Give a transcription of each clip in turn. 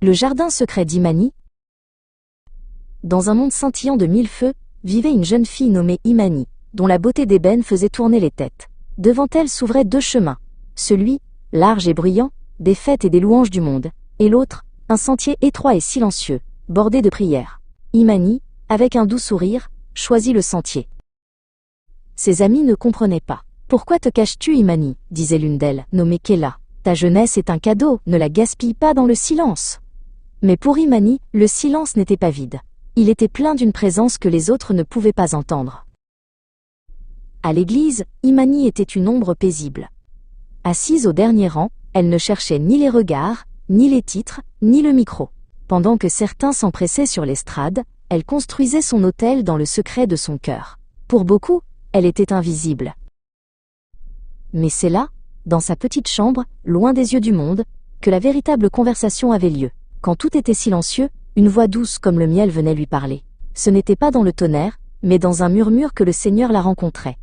Le jardin secret d'Imani. Dans un monde scintillant de mille feux, vivait une jeune fille nommée Imani, dont la beauté d'ébène faisait tourner les têtes. Devant elle s'ouvraient deux chemins. Celui, large et bruyant, des fêtes et des louanges du monde, et l'autre, un sentier étroit et silencieux, bordé de prières. Imani, avec un doux sourire, choisit le sentier. Ses amis ne comprenaient pas. « Pourquoi te caches-tu, Imani ?» disait l'une d'elles, nommée Kela. « Ta jeunesse est un cadeau, ne la gaspille pas dans le silence. » Mais pour Imani, le silence n'était pas vide. Il était plein d'une présence que les autres ne pouvaient pas entendre. À l'église, Imani était une ombre paisible. Assise au dernier rang, elle ne cherchait ni les regards, ni les titres, ni le micro. Pendant que certains s'empressaient sur l'estrade, elle construisait son autel dans le secret de son cœur. Pour beaucoup, elle était invisible. Mais c'est là, dans sa petite chambre, loin des yeux du monde, que la véritable conversation avait lieu. Quand tout était silencieux, une voix douce comme le miel venait lui parler. Ce n'était pas dans le tonnerre, mais dans un murmure que le Seigneur la rencontrait.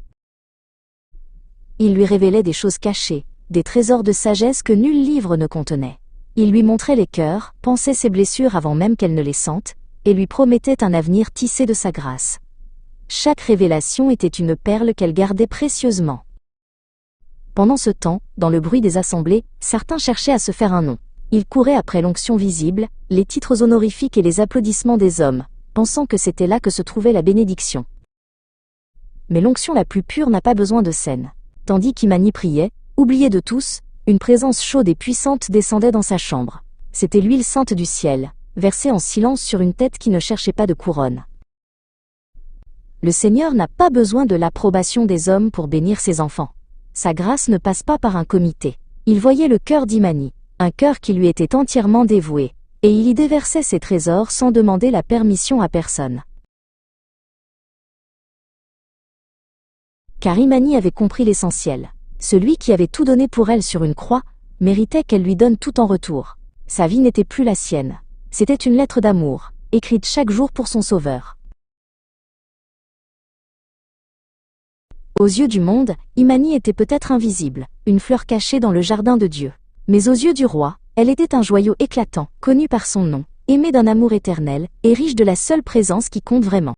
Il lui révélait des choses cachées, des trésors de sagesse que nul livre ne contenait. Il lui montrait les cœurs, pensait ses blessures avant même qu'elle ne les sente, et lui promettait un avenir tissé de sa grâce. Chaque révélation était une perle qu'elle gardait précieusement. Pendant ce temps, dans le bruit des assemblées, certains cherchaient à se faire un nom. Ils couraient après l'onction visible, les titres honorifiques et les applaudissements des hommes, pensant que c'était là que se trouvait la bénédiction. Mais l'onction la plus pure n'a pas besoin de scène. Tandis qu'Imani priait, oubliée de tous, une présence chaude et puissante descendait dans sa chambre. C'était l'huile sainte du ciel, versée en silence sur une tête qui ne cherchait pas de couronne. Le Seigneur n'a pas besoin de l'approbation des hommes pour bénir ses enfants. Sa grâce ne passe pas par un comité. Il voyait le cœur d'Imani, un cœur qui lui était entièrement dévoué, et il y déversait ses trésors sans demander la permission à personne. Car Imani avait compris l'essentiel. Celui qui avait tout donné pour elle sur une croix, méritait qu'elle lui donne tout en retour. Sa vie n'était plus la sienne. C'était une lettre d'amour, écrite chaque jour pour son sauveur. Aux yeux du monde, Imani était peut-être invisible, une fleur cachée dans le jardin de Dieu. Mais aux yeux du roi, elle était un joyau éclatant, connu par son nom, aimé d'un amour éternel, et riche de la seule présence qui compte vraiment.